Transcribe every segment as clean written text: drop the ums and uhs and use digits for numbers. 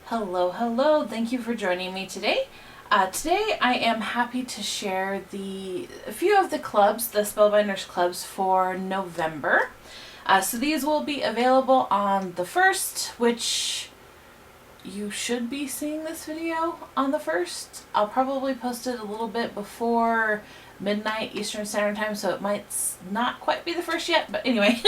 Hello, hello. Thank you for joining me today. Today I am happy to share a few of the clubs, the Spellbinders clubs for November. So these will be available on the 1st, which you should be seeing this video on the 1st. I'll probably post it a little bit before midnight Eastern Standard Time, so it might not quite be the 1st yet, but anyway.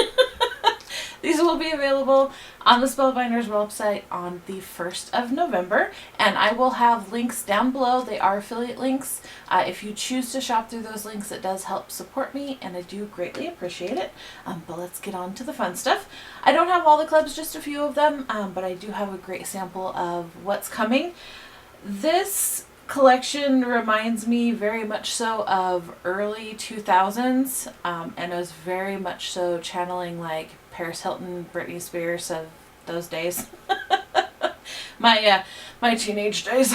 These will be available on the Spellbinders website on the 1st of November, and I will have links down below. They are affiliate links. If you choose to shop through those links, it does help support me, and I do greatly appreciate it. But let's get on to the fun stuff. I don't have all the clubs, just a few of them, but I do have a great sample of what's coming. This collection reminds me very much so of early 2000s, and it was very much so channeling like Paris Hilton, Britney Spears of those days. my teenage days.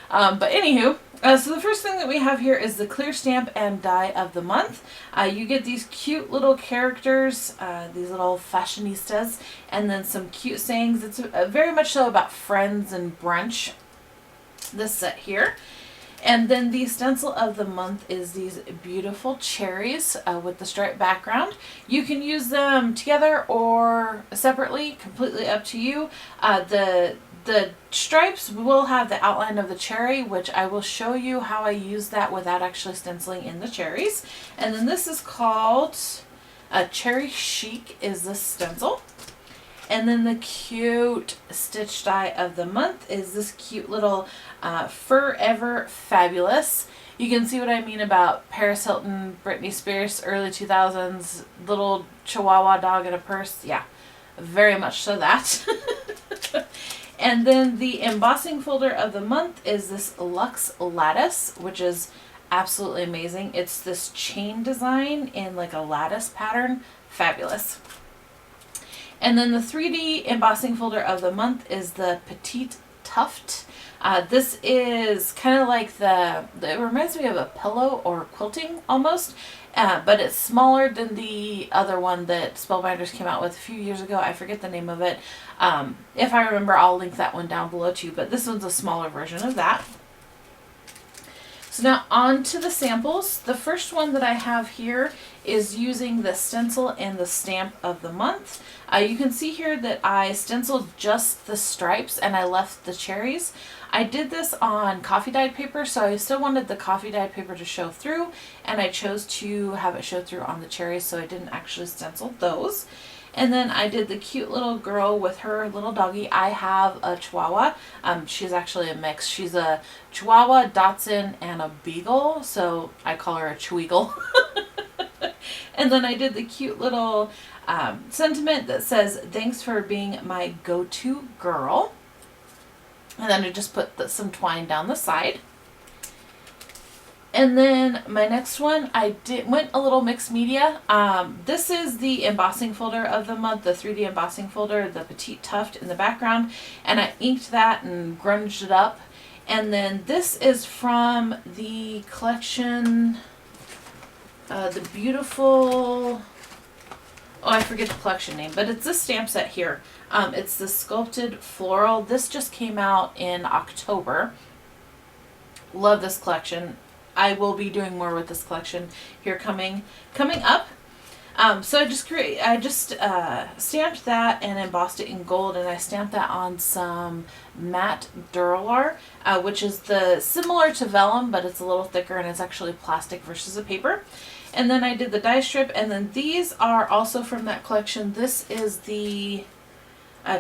But anywho, so the first thing that we have here is the clear stamp and die of the month. You get these cute little characters, these little fashionistas, and then some cute sayings. It's very much so about friends and brunch, this set here. And then the stencil of the month is these beautiful cherries with the striped background. You can use them together or separately, completely up to you. The stripes will have the outline of the cherry, which I will show you how I use that without actually stenciling in the cherries. And then this is called Cherry Chic is the stencil. And then the cute stitch die of the month is this cute little Forever Fabulous. You can see what I mean about Paris Hilton, Britney Spears, early 2000s, little chihuahua dog in a purse. Yeah, very much so that. And then the embossing folder of the month is this Luxe Lattice, which is absolutely amazing. It's this chain design in like a lattice pattern. Fabulous. And then the 3D embossing folder of the month is the Petite Tuft. This is kind of like it reminds me of a pillow or quilting almost, but it's smaller than the other one that Spellbinders came out with a few years ago. I forget the name of it. If I remember, I'll link that one down below too, but this one's a smaller version of that. So now on to the samples. The first one that I have here is using the stencil and the stamp of the month. You can see here that I stenciled just the stripes and I left the cherries. I did this on coffee dyed paper, so I still wanted the coffee dyed paper to show through, and I chose to have it show through on the cherries, so I didn't actually stencil those. And then I did the cute little girl with her little doggy. I have a Chihuahua. She's actually a mix. She's a Chihuahua, Dachshund, and a Beagle, so I call her a Cheweagle. And then I did the cute little sentiment that says, "Thanks for being my go-to girl." And then I just put some twine down the side. And then my next one, went a little mixed media. This is the embossing folder of the month, the 3D embossing folder, the Petite Tuft in the background. And I inked that and grunged it up. And then this is from the collection, the beautiful, I forget the collection name, but it's this stamp set here. It's the Sculpted Floral. This just came out in October. Love this collection. I will be doing more with this collection here coming up. So I just stamped that and embossed it in gold, and I stamped that on some matte Duralar, which is similar to vellum, but it's a little thicker and it's actually plastic versus a paper. And then I did the die strip, and then these are also from that collection. This is the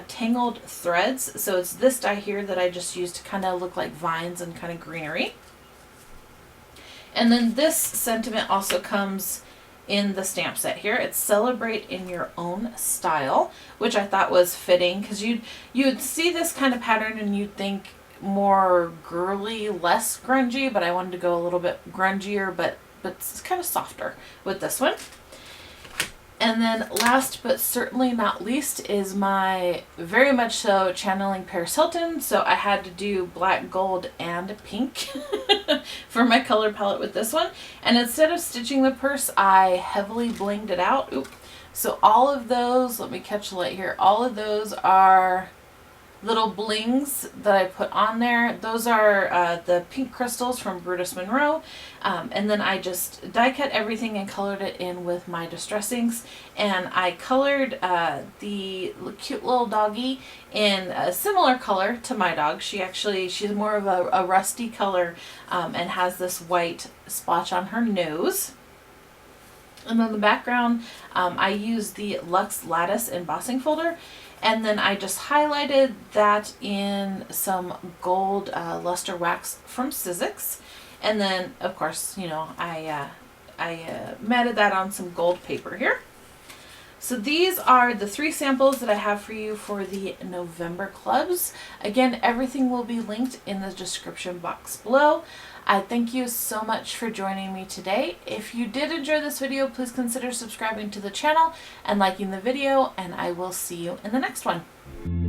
Tangled Threads. So it's this die here that I just used to kind of look like vines and kind of greenery. And then this sentiment also comes in the stamp set here. It's Celebrate in Your Own Style, which I thought was fitting because you'd see this kind of pattern and you'd think more girly, less grungy, but I wanted to go a little bit grungier, but it's kind of softer with this one. And then last but certainly not least is my very much so channeling Paris Hilton. So I had to do black, gold, and pink for my color palette with this one. And instead of stitching the purse, I heavily blinged it out. Oop. So all of those, let me catch the light here. All of those are little blings that I put on there. Those are the pink crystals from Brutus Monroe. And then I just die cut everything and colored it in with my distress inks. And I colored the cute little doggy in a similar color to my dog. She's more of a rusty color and has this white splotch on her nose. And then the background, I used the Luxe Lattice embossing folder, and then I just highlighted that in some gold luster wax from Sizzix. And then, of course, you know, I matted that on some gold paper here. So these are the 3 samples that I have for you for the November clubs. Again, everything will be linked in the description box below. I thank you so much for joining me today. If you did enjoy this video, please consider subscribing to the channel and liking the video, and I will see you in the next one.